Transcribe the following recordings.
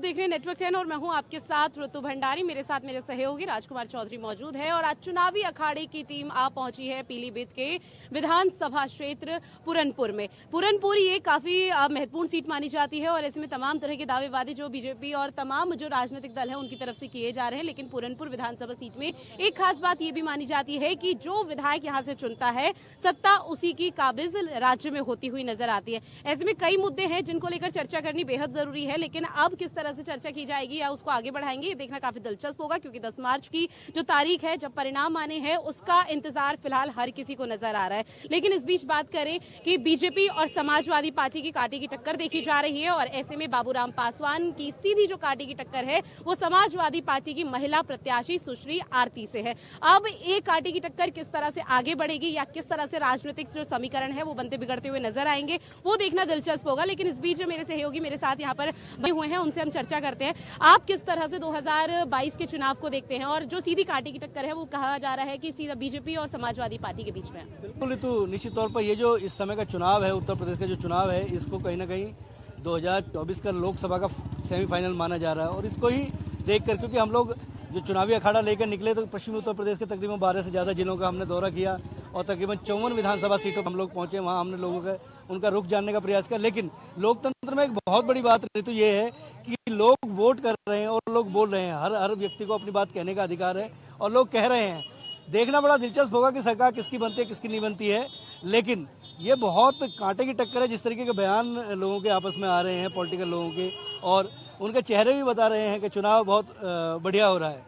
देख रहे हैं नेटवर्क 10 और मैं हूं आपके साथ ऋतु भंडारी। मेरे साथ मेरे सहयोगी राजकुमार चौधरी मौजूद है और आज चुनावी अखाड़े की टीम आ पहुंची है पीलीभीत के विधानसभा क्षेत्र पुरनपुर में। पुरनपुर ये काफी महत्वपूर्ण सीट मानी जाती है और ऐसे में तमाम तरह के दावेवादी जो बीजेपी और तमाम जो राजनीतिक दल है उनकी तरफ से किए जा रहे हैं। लेकिन पुरनपुर विधानसभा सीट में एक खास बात ये भी मानी जाती है कि जो विधायक यहाँ से चुनता है सत्ता उसी की काबिज राज्य में होती हुई नजर आती है। ऐसे में कई मुद्दे हैं जिनको लेकर चर्चा करनी बेहद जरूरी है, लेकिन अब किस तरह से चर्चा की जाएगी या उसको आगे बढ़ाएंगे ये देखना काफी दिलचस्प होगा, क्योंकि 10 मार्च की जो तारीख है जब परिणाम आने हैं उसका इंतजार फिलहाल हर किसी को नजर आ रहा है। लेकिन इस बीच बात करें कि बीजेपी और समाजवादी पार्टी की कांटे की टक्कर देखी जा रही है और ऐसे में बाबूराम पासवान की सीधी जो कांटे की टक्कर है वो समाजवादी पार्टी की महिला प्रत्याशी सुश्री आरती से है। अब एक कांटे की टक्कर किस तरह से आगे बढ़ेगी या किस तरह से राजनीतिक जो समीकरण है वो बनते बिगड़ते हुए नजर आएंगे वो देखना दिलचस्प होगा। लेकिन इस बीच मेरे सहयोगी मेरे साथ यहाँ पर बने हुए हैं, उनसे हम चर्चा करते हैं। आप किस तरह से 2022 के चुनाव को देखते हैं और जो सीधी कांटे की टक्कर है वो कहा जा रहा है कि सीधा बीजेपी और समाजवादी पार्टी के बीच में है? बिल्कुल ऋतु, निश्चित तौर पर ये जो इस समय का चुनाव है, उत्तर प्रदेश का जो चुनाव है, इसको कहीं ना कहीं 2024 का लोकसभा का सेमीफाइनल माना जा रहा है। और इसको ही देखकर, क्योंकि हम लोग जो चुनावी अखाड़ा लेकर निकले तो पश्चिमी उत्तर प्रदेश के तकरीबन 12 से ज़्यादा जिलों का हमने दौरा किया और तकरीबन 54 विधानसभा सीटों पर हम लोग पहुंचे। वहां हमने लोगों का उनका रुख जानने का प्रयास किया। लेकिन लोकतंत्र में एक बहुत बड़ी बात ऋतु ये है कि लोग वोट कर रहे हैं और लोग बोल रहे हैं। हर व्यक्ति को अपनी बात कहने का अधिकार है और लोग कह रहे हैं। देखना बड़ा दिलचस्प होगा कि सरकार किसकी बनती है किसकी नहीं बनती है। लेकिन ये बहुत कांटे की टक्कर है। जिस तरीके के बयान लोगों के आपस में आ रहे हैं, पॉलिटिकल लोगों के, और उनके चेहरे भी बता रहे हैं कि चुनाव बहुत बढ़िया हो रहा है।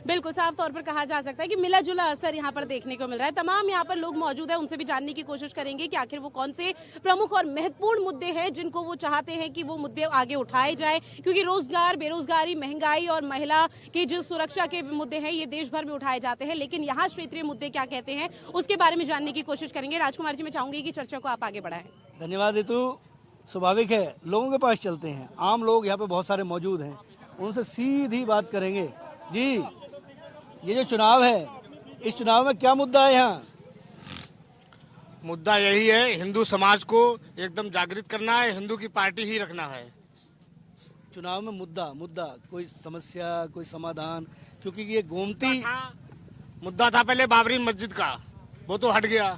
बिल्कुल साफ तौर पर कहा जा सकता है कि मिला जुला असर यहाँ पर देखने को मिल रहा है। तमाम यहाँ पर लोग मौजूद हैं, उनसे भी जानने की कोशिश करेंगे कि आखिर वो कौन से प्रमुख और महत्वपूर्ण मुद्दे हैं जिनको वो चाहते हैं कि वो मुद्दे आगे उठाए जाए, क्योंकि रोजगार, बेरोजगारी, महंगाई और महिला की जो सुरक्षा के मुद्दे हैं ये देश भर में उठाए जाते हैं। लेकिन यहाँ क्षेत्रीय मुद्दे क्या कहते हैं उसके बारे में जानने की कोशिश करेंगे। राजकुमार जी, मैं चाहूंगी कि चर्चा को आप आगे बढ़ाएं। धन्यवाद ऋतु। स्वाभाविक है, लोगों के पास चलते हैं। आम लोग यहाँ पे बहुत सारे मौजूद हैं, उनसे सीधी बात करेंगे। जी, ये जो चुनाव है, इस चुनाव में क्या मुद्दा है? यहाँ मुद्दा यही है, हिंदू समाज को एकदम जागृत करना है, हिंदू की पार्टी ही रखना है। चुनाव में मुद्दा कोई समस्या, कोई समाधान? क्योंकि ये गोमती मुद्दा था पहले बाबरी मस्जिद का, वो तो हट गया।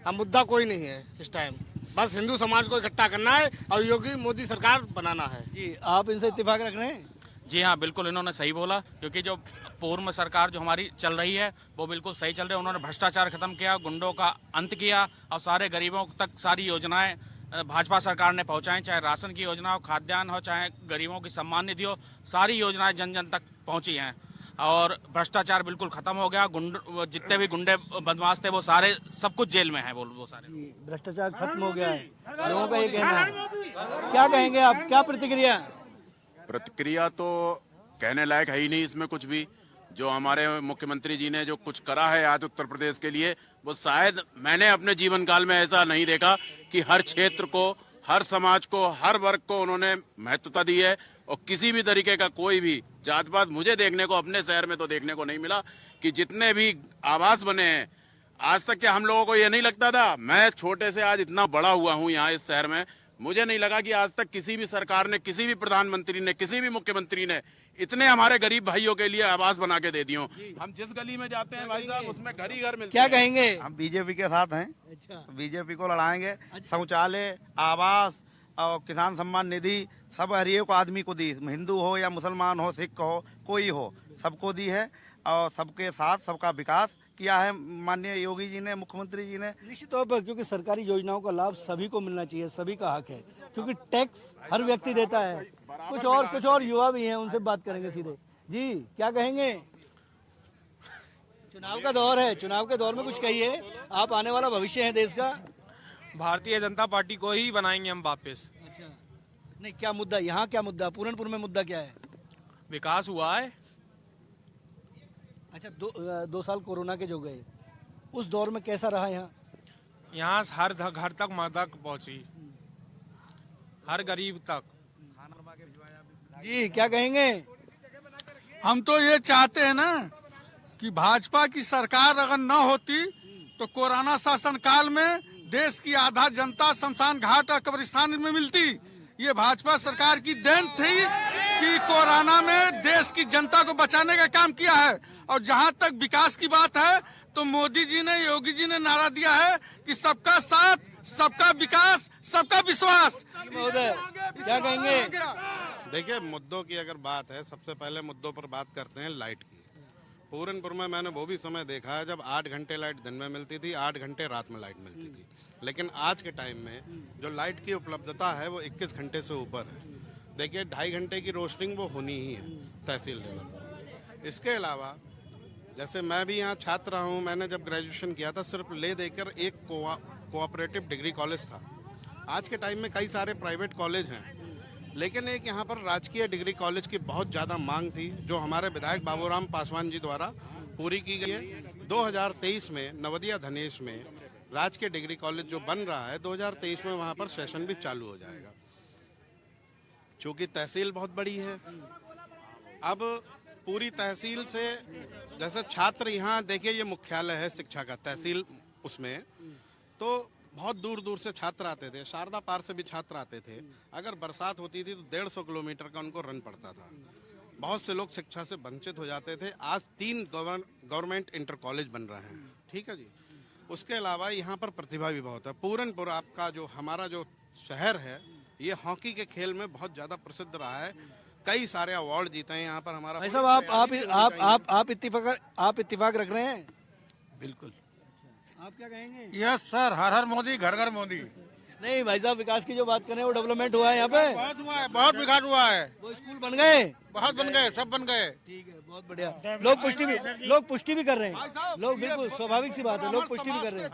अब मुद्दा कोई नहीं है इस टाइम, बस हिंदू समाज को इकट्ठा करना है और योगी मोदी सरकार बनाना है। जी, आप इनसे इत्तेफाक रख रहे हैं? जी हाँ, बिल्कुल, इन्होंने सही बोला, क्योंकि जो पूर्व सरकार जो हमारी चल रही है वो बिल्कुल सही चल रही है। उन्होंने भ्रष्टाचार खत्म किया, गुंडों का अंत किया और सारे गरीबों तक सारी योजनाएं भाजपा सरकार ने पहुंचाई, चाहे राशन की योजना हो, खाद्यान्न हो, चाहे गरीबों की सम्मान निधि हो, सारी योजनाएं जन जन तक पहुंची हैं। और भ्रष्टाचार बिल्कुल खत्म हो गया। जितने भी गुंडे बदमाश थे वो सारे, सब कुछ जेल में है। वो सारे भ्रष्टाचार खत्म हो गया है, लोगों का ये कहना है। क्या कहेंगे आप, क्या प्रतिक्रिया? प्रतिक्रिया तो कहने लायक है ही नहीं इसमें कुछ भी। जो हमारे मुख्यमंत्री जी ने जो कुछ करा है आज उत्तर प्रदेश के लिए, वो शायद मैंने अपने जीवन काल में ऐसा नहीं देखा कि हर क्षेत्र को, हर समाज को, हर वर्ग को उन्होंने महत्वता दी है। और किसी भी तरीके का कोई भी जात पात मुझे देखने को अपने शहर में तो देखने को नहीं मिला कि जितने भी आवास बने हैं आज तक, क्या हम लोगों को ये नहीं लगता था? मैं छोटे से आज इतना बड़ा हुआ हूँ यहाँ इस शहर में, मुझे नहीं लगा कि आज तक किसी भी सरकार ने, किसी भी प्रधानमंत्री ने, किसी भी मुख्यमंत्री ने इतने हमारे गरीब भाइयों के लिए आवास बना के दे दियो। हम जिस गली में जाते हैं भाई साहब, उसमें घर ही घर मिलते क्या कहेंगे? हम बीजेपी के साथ हैं। अच्छा, बीजेपी को लड़ाएंगे। शौचालय, आवास और किसान सम्मान निधि सब हर एक आदमी को दी, हिंदू हो या मुसलमान हो, सिख हो, कोई हो, सबको दी है। और सबके साथ सबका विकास किया है माननीय योगी जी ने, मुख्यमंत्री जी ने। निश्चित तौर पर, क्योंकि सरकारी योजनाओं का लाभ सभी को मिलना चाहिए, सभी का हक है, क्योंकि टैक्स हर व्यक्ति देता है। कुछ और युवा भी हैं, उनसे बात करेंगे सीधे। जी, क्या कहेंगे? चुनाव का दौर है, चुनाव के दौर में कुछ कहिए। आप आने वाला भविष्य है देश का। भारतीय जनता पार्टी को ही बनाएंगे हम वापस। अच्छा, नहीं, क्या मुद्दा यहाँ, क्या मुद्दा पुरनपुर में मुद्दा क्या है? विकास हुआ है। अच्छा, दो साल कोरोना के जो गए, उस दौर में कैसा रहा यहाँ? यहाँ हर घर तक मदद पहुंची, हर गरीब तक। जी, क्या कहेंगे? हम तो ये चाहते हैं ना कि भाजपा की सरकार अगर न होती तो कोरोना शासन काल में देश की आधा जनता शमशान घाट और कब्रिस्तान में मिलती। ये भाजपा सरकार की देन थी कि कोरोना में देश की जनता को बचाने का काम किया है। और जहां तक विकास की बात है तो मोदी जी ने, योगी जी ने नारा दिया है कि सबका साथ, सबका विकास, सबका विश्वास। महोदय क्या कहेंगे? देखिए, मुद्दों की अगर बात है, सबसे पहले मुद्दों पर बात करते हैं लाइट की। पूरनपुर में मैंने वो भी समय देखा है जब 8 घंटे लाइट दिन में मिलती थी, 8 घंटे रात में लाइट मिलती थी। लेकिन आज के टाइम में जो लाइट की उपलब्धता है वो 21 घंटे से ऊपर है। देखिए, 2.5 घंटे की रोशनिंग वो होनी ही है तहसील लेवल पर। इसके अलावा जैसे मैं भी यहाँ छात्र रहा हूँ, मैंने जब ग्रेजुएशन किया था सिर्फ ले देकर एक कोऑपरेटिव डिग्री कॉलेज था। आज के टाइम में कई सारे प्राइवेट कॉलेज हैं, लेकिन एक यहाँ पर राजकीय डिग्री कॉलेज की बहुत ज़्यादा मांग थी, जो हमारे विधायक बाबूराम पासवान जी द्वारा पूरी की गई है। 2023 में नवदिया धनेश में राजकीय डिग्री कॉलेज जो बन रहा है, 2023 में वहाँ पर सेशन भी चालू हो जाएगा। चूँकि तहसील बहुत बड़ी है, अब पूरी तहसील से जैसे छात्र यहाँ देखिए, ये मुख्यालय है शिक्षा का तहसील, उसमें तो बहुत दूर दूर से छात्र आते थे, शारदा पार से भी छात्र आते थे। अगर बरसात होती थी तो 150 किलोमीटर का उनको रन पड़ता था। बहुत से लोग शिक्षा से वंचित हो जाते थे। आज 3 गवर्नमेंट इंटर कॉलेज बन रहे हैं, ठीक है जी। उसके अलावा यहाँ पर प्रतिभा भी बहुत है। पूरनपुर आपका जो हमारा जो शहर है, ये हॉकी के खेल में बहुत ज़्यादा प्रसिद्ध रहा है। कई सारे अवार्ड जीते हैं यहाँ पर हमारा। भाई साहब आप इत्तेफाक रख रहे हैं? बिल्कुल। आप क्या कहेंगे? यस सर, हर हर मोदी, घर घर मोदी। नहीं भाई साहब, विकास की जो बात करें वो डेवलपमेंट हुआ है यहाँ पे? बहुत हुआ है, बहुत विकास हुआ है। वो स्कूल बन गए? बहुत बन गए, सब बन गए। ठीक है, बहुत बढ़िया। लोग पुष्टि भी कर रहे हैं। लोग बिल्कुल स्वाभाविक सी बात है, लोग पुष्टि भी कर रहे हैं।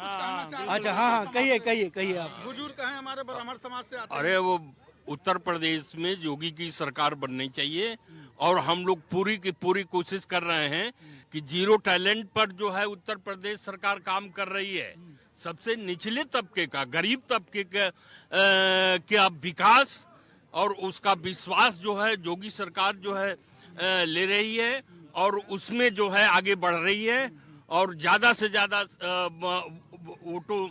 अच्छा, हाँ, कहिए आप। बुजुर्ग हैं हमारे ब्राह्मण समाज से आते हैं। अरे वो उत्तर प्रदेश में योगी की सरकार बननी चाहिए, और हम लोग पूरी की पूरी कोशिश कर रहे हैं कि जीरो टैलेंट पर जो है उत्तर प्रदेश सरकार काम कर रही है। सबसे निचले तबके का, गरीब तबके का विकास और उसका विश्वास जो है योगी सरकार जो है ले रही है, और उसमें जो है आगे बढ़ रही है। और ज्यादा से ज्यादा वोटों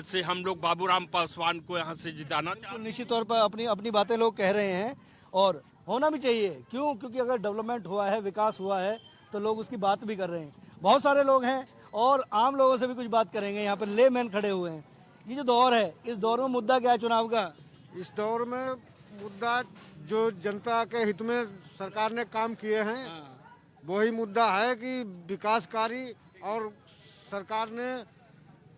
से हम लोग बाबूराम पासवान को यहाँ से जिताना चाहते हैं। निश्चित तौर पर अपनी बातें लोग कह रहे हैं, और होना भी चाहिए। क्योंकि अगर डेवलपमेंट हुआ है, विकास हुआ है, तो लोग उसकी बात भी कर रहे हैं। बहुत सारे लोग हैं, और आम लोगों से भी कुछ बात करेंगे। यहाँ पर लेमैन खड़े हुए हैं। ये जो दौर है, इस दौर में मुद्दा क्या है चुनाव का? इस दौर में मुद्दा जो जनता के हित में सरकार ने काम किए हैं, वही मुद्दा है कि विकासकारी, और सरकार ने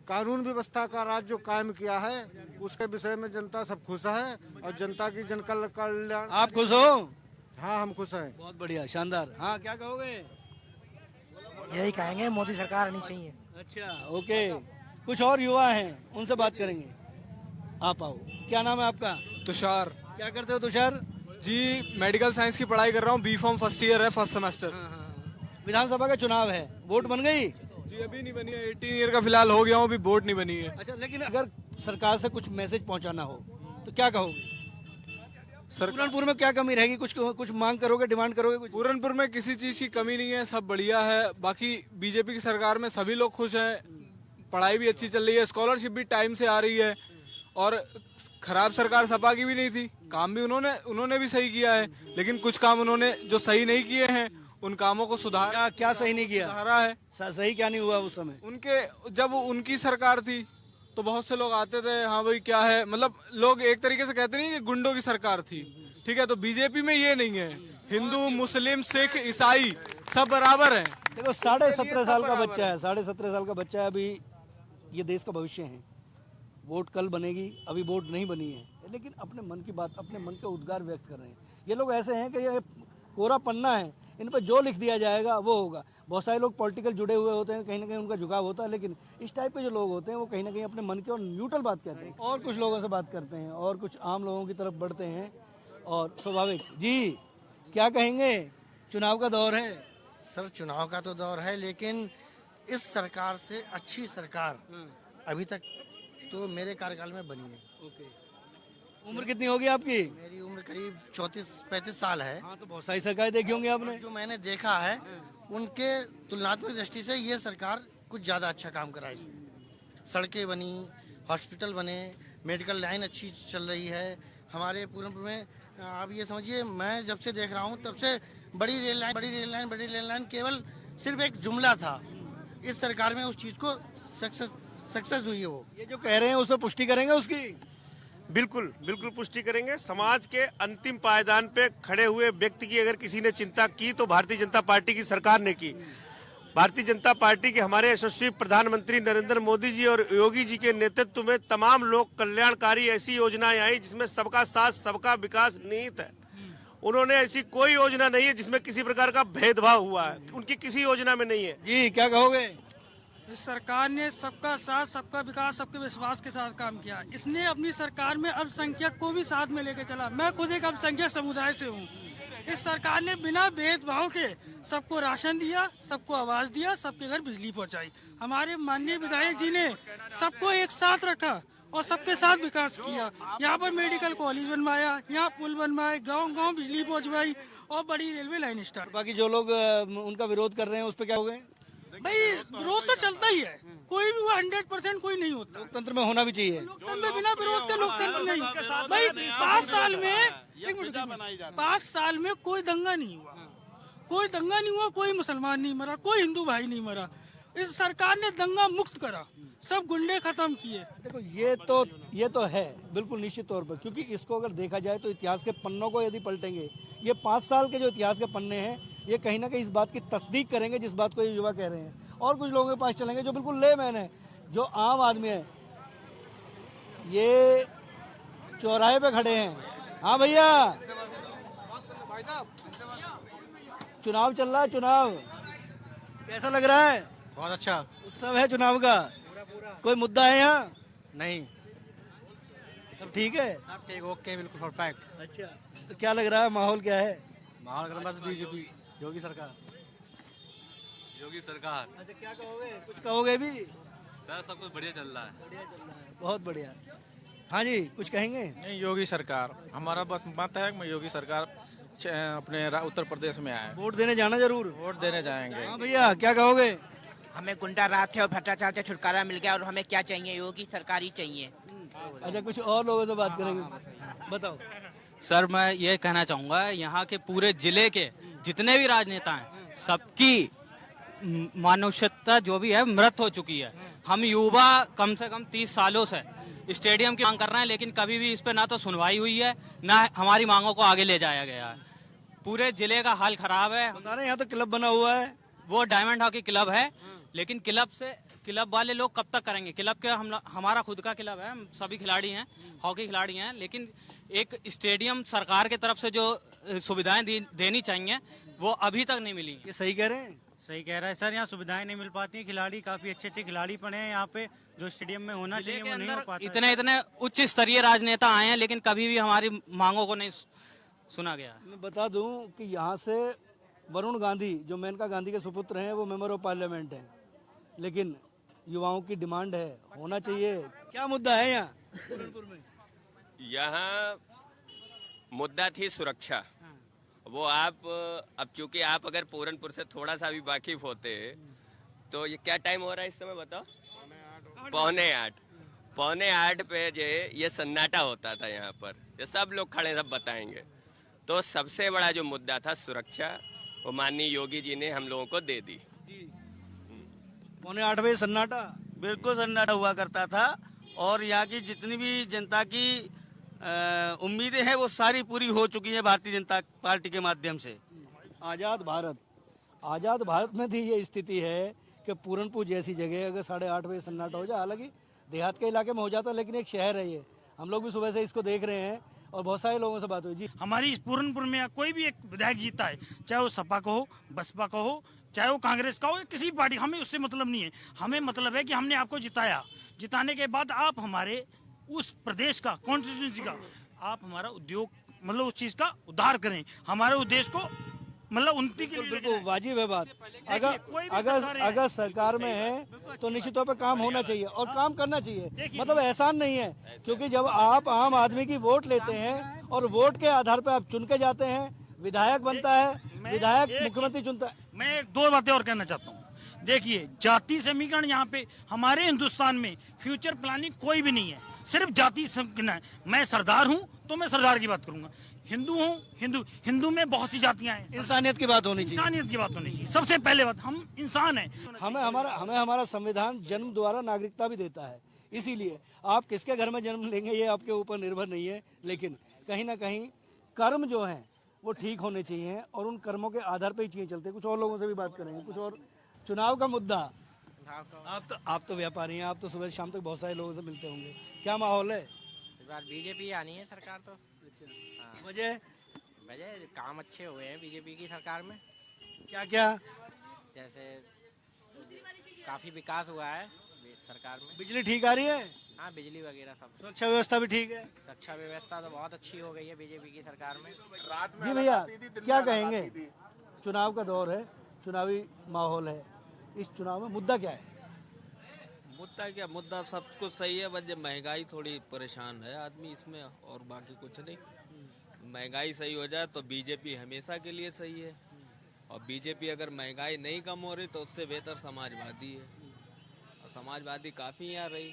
कानून व्यवस्था का राज जो कायम किया है, उसके विषय में जनता सब खुश है। और जनता की जन कल्याण। आप खुश हो? हाँ, हम खुश हैं। बहुत बढ़िया, शानदार। हाँ, क्या कहोगे? यही कहेंगे, मोदी सरकार आनी चाहिए। अच्छा, ओके। कुछ और युवा हैं, उनसे बात करेंगे। आप आओ। क्या नाम है आपका? तुषार क्या करते हो तुषार? जी, मेडिकल साइंस की पढ़ाई कर रहा हूँ। B.Pharm फर्स्ट ईयर है, फर्स्ट सेमेस्टर। विधानसभा का चुनाव है, वोट बन गई? जी, अभी नहीं बनी है। 18 ईयर का फिलहाल हो गया हूँ, अभी वोट नहीं बनी है। अच्छा, लेकिन अगर सरकार से कुछ मैसेज पहुंचाना हो तो क्या कहोगे? पूरनपुर में क्या कमी रहेगी? कुछ मांग करोगे, डिमांड करोगे कुछ? पूरनपुर में किसी चीज की कमी नहीं है, सब बढ़िया है। बाकी बीजेपी की सरकार में सभी लोग खुश हैं, पढ़ाई भी अच्छी चल रही है, स्कॉलरशिप भी टाइम से आ रही है। और खराब सरकार सपा की भी नहीं थी, काम भी उन्होंने भी सही किया है। लेकिन कुछ काम उन्होंने जो सही नहीं किए हैं, उन कामों को सुधार। क्या सही नहीं किया? सुधारा है। सही क्या नहीं हुआ उस समय? जब उनकी सरकार थी तो बहुत से लोग आते थे, हाँ भाई क्या है, मतलब लोग एक तरीके से कहते नहीं कि गुंडों की सरकार थी, ठीक है। तो बीजेपी में ये नहीं है, हिंदू, मुस्लिम, सिख, ईसाई सब बराबर हैं। देखो, 17.5 साल का बच्चा है, 17.5 साल का बच्चा है। अभी ये देश का भविष्य है। वोट कल बनेगी, अभी वोट नहीं बनी है, लेकिन अपने मन की बात, अपने मन के उद्गार व्यक्त कर रहे हैं। ये लोग ऐसे हैं कि ये कोरा पन्ना है, इन पर जो लिख दिया जाएगा वो होगा। बहुत सारे लोग पॉलिटिकल जुड़े हुए होते हैं, कहीं ना कहीं उनका झुकाव होता है, लेकिन इस टाइप के जो लोग होते हैं वो कहीं ना कहीं अपने मन के और न्यूट्रल बात कहते हैं। और कुछ लोगों से बात करते हैं, और कुछ आम लोगों की तरफ बढ़ते हैं। और स्वाभाविक जी, क्या कहेंगे? चुनाव का दौर है सर, चुनाव का तो दौर है, लेकिन इस सरकार से अच्छी सरकार अभी तक तो मेरे कार्यकाल में बनी नहीं। ओके। उम्र कितनी होगी आपकी? मेरी उम्र करीब 34-35 साल है। हाँ, तो बहुत सारी सरकारें देखी होंगी आपने। जो मैंने देखा है, उनके तुलनात्मक दृष्टि से ये सरकार कुछ ज़्यादा अच्छा काम करा। इसमें सड़कें बनी, हॉस्पिटल बने, मेडिकल लाइन अच्छी चल रही है। हमारे पूरनपुर में आप ये समझिए, मैं जब से देख रहा हूँ तब से बड़ी रेल लाइन केवल सिर्फ एक जुमला था। इस सरकार में उस चीज को सक्सेस हुई है। वो ये जो कह रहे हैं उस पर पुष्टि करेंगे उसकी? बिल्कुल बिल्कुल पुष्टि करेंगे। समाज के अंतिम पायदान पे खड़े हुए व्यक्ति की अगर किसी ने चिंता की तो भारतीय जनता पार्टी की सरकार ने की। भारतीय जनता पार्टी के हमारे यशस्वी प्रधानमंत्री नरेंद्र मोदी जी और योगी जी के नेतृत्व में तमाम लोक कल्याणकारी ऐसी योजनाएं आई जिसमें सबका साथ सबका विकास निहित है। उन्होंने ऐसी कोई योजना नहीं है जिसमें किसी प्रकार का भेदभाव हुआ है, उनकी किसी योजना में नहीं है। जी क्या कहोगे? इस सरकार ने सबका साथ सबका विकास सबके विश्वास के साथ काम किया। इसने अपनी सरकार में अल्पसंख्यक को भी साथ में लेकर चला। मैं खुद एक अल्पसंख्यक समुदाय से हूँ। इस सरकार ने बिना भेदभाव के सबको राशन दिया, सबको आवास दिया, सबके घर बिजली पहुँचाई। हमारे माननीय विधायक जी ने सबको एक साथ रखा और सबके साथ विकास किया। यहाँ पर मेडिकल कॉलेज बनवाया, यहाँ पुल बनवाए, गांव-गांव बिजली पहुँचवाई और बड़ी रेलवे लाइन स्टार्ट। बाकी जो लोग उनका विरोध कर रहे हैं उस पर क्या हो गए? भाई विरोध तो चलता ही है, कोई भी वो 100% कोई नहीं होता। लोकतंत्र में होना भी चाहिए। लोकतंत्र में बिना विरोध के लोकतंत्र नहीं। भाई 5 साल में कोई दंगा नहीं हुआ, कोई मुसलमान नहीं मरा, कोई हिंदू भाई नहीं मरा। इस सरकार ने दंगा मुक्त करा, सब गुंडे खत्म किए। देखो ये तो है बिल्कुल निश्चित तौर पर, क्योंकि इसको अगर देखा जाए तो इतिहास के पन्नों को यदि पलटेंगे, ये 5 साल के जो इतिहास के पन्ने हैं ये कहीं ना कहीं इस बात की तस्दीक करेंगे जिस बात को ये युवा कह रहे हैं। और कुछ लोगों के पास चलेंगे जो बिल्कुल लेमैन है, जो आम आदमी है, ये चौराहे पे खड़े हैं। हाँ भैया, चुनाव चल रहा है, चुनाव कैसा लग रहा है? बहुत अच्छा उत्सव है चुनाव का। कोई मुद्दा है यहाँ? नहीं, सब ठीक है? सब ठीक, ओके, बिल्कुल परफेक्ट। अच्छा, तो क्या लग रहा है, माहौल क्या है? माहौल बस बीजेपी, योगी सरकार। अच्छा, क्या कहोगे? कुछ कहोगे भी? सर सब कुछ बढ़िया चल रहा है। बढ़िया चल रहा है, बहुत बढ़िया। हाँ जी, कुछ कहेंगे? नहीं, योगी सरकार हमारा बस मत है कि योगी सरकार अपने उत्तर प्रदेश में आए। वोट देने जाना जरूर? वोट देने जाएंगे। हाँ भैया, क्या कहोगे? हमें गुंडा राज थे और भ्रष्टाचार से छुटकारा मिल गया और हमें क्या चाहिए? योगी सरकार ही चाहिए। अच्छा, कुछ और लोगों से बात करेंगे, बताओ। सर मैं ये कहना चाहूँगा, यहाँ के पूरे जिले के जितने भी राजनेता हैं सबकी मानवता जो भी है मृत हो चुकी है। हम युवा कम से कम 30 सालों से स्टेडियम की मांग कर रहे हैं, लेकिन कभी भी इस पे ना तो सुनवाई हुई है ना हमारी मांगों को आगे ले जाया गया है। पूरे जिले का हाल खराब है। बता रहे हैं, यहाँ तो क्लब बना हुआ है, वो डायमंड हॉकी क्लब है, लेकिन क्लब वाले लोग कब तक करेंगे? क्लब के हमारा खुद का क्लब है, सभी खिलाड़ी हैं, हॉकी खिलाड़ी हैं, लेकिन एक स्टेडियम सरकार की तरफ से जो सुविधाएं देनी चाहिए वो अभी तक नहीं मिली। ये सही कह रहे हैं? सही कह रहा है सर, यहाँ सुविधाएं नहीं मिल पाती। खिलाड़ी काफी अच्छे खिलाड़ी पड़े हैं यहाँ पे, जो स्टेडियम में होना चाहिए वो नहीं हो पाता। इतने उच्च स्तरीय राजनेता आए हैं, लेकिन कभी भी हमारी मांगों को नहीं सुना गया। मैं बता दूं कि यहाँ से वरुण गांधी, जो मेनका गांधी के सुपुत्र हैं, वो मेंबर ऑफ पार्लियामेंट हैं, लेकिन युवाओं की डिमांड है, होना चाहिए। क्या मुद्दा है यहाँ पूरनपुर में? यहाँ मुद्दा थी सुरक्षा। वो आप अब चूंकि आप अगर पूरनपुर से थोड़ा सा भी वाकिफ होते तो ये क्या टाइम हो रहा है इस समय बताओ? 7:45। 7:45 पे जो ये सन्नाटा होता था यहाँ पर, ये सब लोग खड़े सब बताएंगे। तो सबसे बड़ा जो मुद्दा था सुरक्षा, वो माननीय योगी जी ने हम लोगों को दे दी। 7:45 बजे सन्नाटा? बिल्कुल सन्नाटा हुआ करता था और यहाँ की जितनी भी जनता की उम्मीदें हैं वो सारी पूरी हो चुकी है भारतीय जनता पार्टी के माध्यम से। आज़ाद भारत में भी ये स्थिति है कि पूरनपुर जैसी जगह अगर 8:30 बजे सन्नाटा हो जाए, हालांकि देहात के इलाके में हो जाता है, लेकिन एक शहर है ये, हम लोग भी सुबह से इसको देख रहे हैं और बहुत सारे लोगों से बात हुई। जी, हमारी इस पूरनपुर में कोई भी एक विधायक जीता है, चाहे वो सपा का हो, बसपा का हो, चाहे वो कांग्रेस का हो, किसी पार्टी, हमें उससे मतलब नहीं है। हमें मतलब है कि हमने आपको जिताया, जिताने के बाद आप हमारे उस प्रदेश का, कॉन्स्टिट्यूंसी का, आप हमारा उद्योग मतलब उस चीज का उद्धार करें, हमारे उद्देश्य को मतलब उन्नति के लिए। बिल्कुल वाजिब है बात। अगर सरकार में है तो निश्चित तौर पर काम होना चाहिए और काम करना चाहिए, मतलब एहसान नहीं है, क्योंकि जब आप आम आदमी की वोट लेते हैं और वोट के आधार पर आप चुन के जाते हैं, विधायक बनता है, विधायक मुख्यमंत्री चुनता है। मैं 2 बातें और कहना चाहता हूँ। देखिए, जाति समीकरण यहाँ पे हमारे हिंदुस्तान में फ्यूचर प्लानिंग कोई भी नहीं है, सिर्फ जाति समीकरण है। मैं सरदार हूँ तो मैं सरदार की बात करूंगा, हिंदू हूँ, हिंदू में बहुत सी जातियां हैं। इंसानियत की बात होनी चाहिए। इंसानियत की बात होनी चाहिए, सबसे पहले बात, हम इंसान हैं। हमें हमारा संविधान जन्म द्वारा नागरिकता भी देता है, इसीलिए आप किसके घर में जन्म लेंगे ये आपके ऊपर निर्भर नहीं है, लेकिन कहीं ना कहीं कर्म जो हैं वो ठीक होने चाहिए और उन कर्मों के आधार पर ही चीजें चलते हैं। कुछ और लोगों से भी बात करेंगे। कुछ और चुनाव का मुद्दा, आप तो व्यापारी हैं, आप तो सुबह शाम तक बहुत सारे लोगों से मिलते होंगे, क्या माहौल है? इस बार बीजेपी आनी है सरकार तो। वजह काम अच्छे हुए हैं बीजेपी की सरकार में। क्या क्या? जैसे काफी विकास हुआ है सरकार में। बिजली ठीक आ रही है? हाँ, बिजली वगैरह सब। सुरक्षा व्यवस्था भी ठीक है? रक्षा व्यवस्था तो बहुत अच्छी हो गई है बीजेपी की सरकार में। जी भैया, क्या कहेंगे? चुनाव का दौर है, चुनावी माहौल है, इस चुनाव में मुद्दा क्या है? मुद्दा क्या, मुद्दा सब कुछ सही है, बस महंगाई थोड़ी परेशान है आदमी इसमें, और बाकी कुछ नहीं। महंगाई सही हो जाए तो बीजेपी हमेशा के लिए सही है, और बीजेपी अगर महंगाई नहीं कम हो रही तो उससे बेहतर समाजवादी है, और समाजवादी काफ़ी आ रही।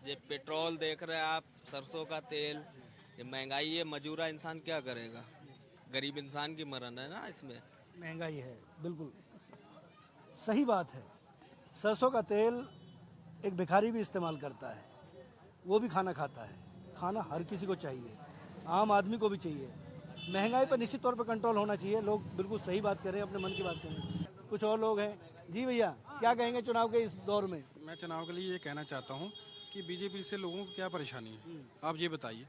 ये पेट्रोल देख रहे हैं आप, सरसों का तेल, ये महंगाई है, मजूरा इंसान क्या करेगा? गरीब इंसान की मरण है ना इसमें। महंगाई है, बिल्कुल सही बात है। सरसों का तेल एक भिखारी भी इस्तेमाल करता है, वो भी खाना खाता है। खाना हर किसी को चाहिए, आम आदमी को भी चाहिए। महंगाई पर निश्चित तौर पर कंट्रोल होना चाहिए। लोग बिल्कुल सही बात कर रहे हैं, अपने मन की बात कर रहे हैं। कुछ और लोग हैं। जी भैया, क्या कहेंगे चुनाव के इस दौर में? मैं चुनाव के लिए ये कहना चाहता हूँ कि बीजेपी से लोगों को क्या परेशानी है। आप ये बताइए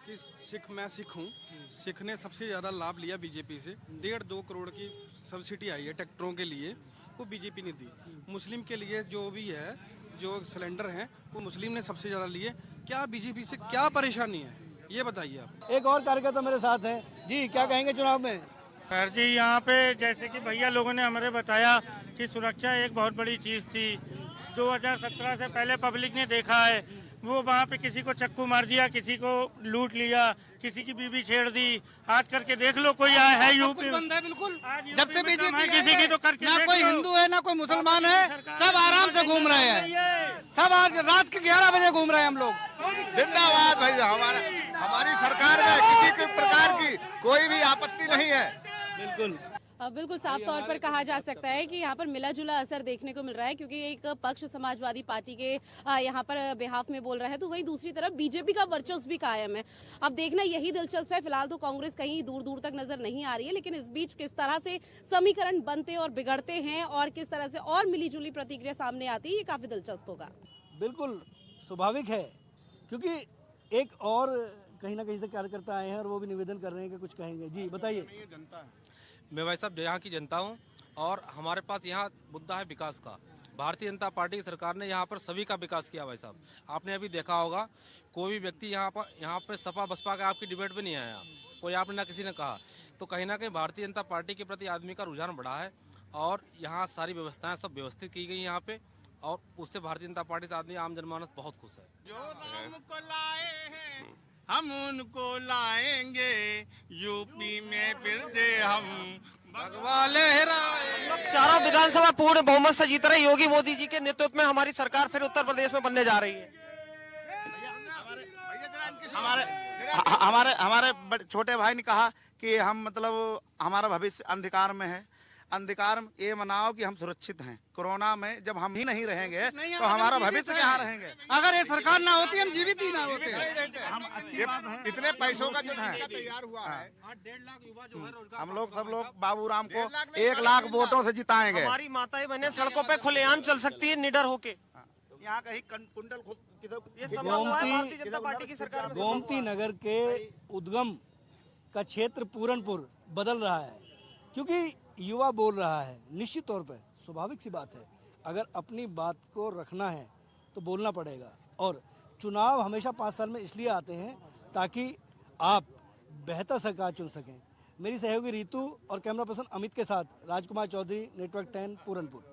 कि मैं सिख हूँ, सिख ने सबसे ज़्यादा लाभ लिया बीजेपी से। 1.5-2 करोड़ की सब्सिडी आई है ट्रैक्टरों के लिए, वो बीजेपी ने दी। मुस्लिम के लिए जो भी है, जो सिलेंडर हैं, वो मुस्लिम ने सबसे ज़्यादा लिए। क्या बीजेपी से क्या परेशानी है, ये बताइए आप। एक और कार्यकर्ता मेरे साथ हैं। जी, क्या कहेंगे चुनाव में? खैर जी, यहाँ पे जैसे कि भैया लोगों ने हमें बताया कि सुरक्षा एक बहुत बड़ी चीज थी। 2017 से पहले पब्लिक ने देखा है, वो वहाँ पे किसी को चक्कू मार दिया, किसी को लूट लिया, किसी की बीवी छेड़ दी। आज करके देख लो, कोई आया है यूपी बंद है बिल्कुल। जब से बीजेपी किसी की तो करके ना कोई हिंदू है ना कोई मुसलमान है, सब आराम से घूम रहे हैं। सब आज रात के 11 बजे घूम रहे हैं हम लोग। जिंदाबाद भैया, हमारी सरकार में किसी के प्रकार की कोई भी आपत्ति नहीं है। बिल्कुल बिल्कुल साफ तौर पर कहा जा सकता है कि यहाँ पर मिला जुला असर देखने को मिल रहा है, क्योंकि एक पक्ष समाजवादी पार्टी के यहाँ पर बेहाफ में बोल रहा है, तो वहीं दूसरी तरफ बीजेपी का वर्चस्व भी कायम है। अब देखना यही दिलचस्प है। फिलहाल तो कांग्रेस कहीं दूर दूर तक नजर नहीं आ रही है, लेकिन इस बीच किस तरह से समीकरण बनते और बिगड़ते हैं और किस तरह से और मिलीजुली प्रतिक्रिया सामने आती है, ये काफी दिलचस्प होगा। बिल्कुल स्वाभाविक है, क्योंकि एक और कहीं ना कहीं से कार्यकर्ता आए हैं और वो भी निवेदन कर रहे हैं कि कुछ कहेंगे। जी बताइए। मैं भाई साहब यहाँ की जनता हूँ, और हमारे पास यहाँ मुद्दा है विकास का। भारतीय जनता पार्टी की सरकार ने यहाँ पर सभी का विकास किया भाई साहब। आपने अभी देखा होगा, कोई भी व्यक्ति यहाँ पे सपा बसपा का आपकी डिबेट में नहीं आया, कोई आपने ना किसी ने कहा। तो कहीं ना कहीं भारतीय जनता पार्टी के प्रति आदमी का रुझान बढ़ा है, और यहाँ सारी व्यवस्थाएं सब व्यवस्थित की गई यहाँ पे, और उससे भारतीय जनता पार्टी से आदमी आम जनमानस बहुत खुश है। जो राम को लाए हैं हम उनको लाएंगे, यूपी में फिर से हम भगवा लहराएंगे। चारों विधानसभा पूर्ण बहुमत से जीत रहे योगी मोदी जी के नेतृत्व में हमारी सरकार फिर उत्तर प्रदेश में बनने जा रही है। हमारे छोटे भाई ने कहा कि हम मतलब हमारा भविष्य अंधकार में है। अंधकार ये मनाओ कि हम सुरक्षित हैं। कोरोना में जब हम ही नहीं रहेंगे तो हमारा भविष्य कहाँ रहेंगे? अगर ये सरकार ना होती हम जीवित ही ना होते। इतने पैसों का जो तैयार हुआ है, 1.5 लाख युवा जो है रोजगार, हम लोग सब लोग बाबूराम को 1 लाख वोटों से जिताएंगे। हमारी माताएं बहनें सड़कों पे खुलेआम चल सकती है निडर होके। यहाँ कहीं कुंडल भारतीय जनता पार्टी की सरकार में गोमती नगर के उद्गम का क्षेत्र पूरनपुर बदल रहा है, क्योंकि युवा बोल रहा है। निश्चित तौर पर स्वाभाविक सी बात है, अगर अपनी बात को रखना है तो बोलना पड़ेगा। और चुनाव हमेशा 5 साल में इसलिए आते हैं ताकि आप बेहतर सरकार चुन सकें। मेरी सहयोगी रीतू और कैमरा पर्सन अमित के साथ राजकुमार चौधरी, नेटवर्क 10, पूरनपुर।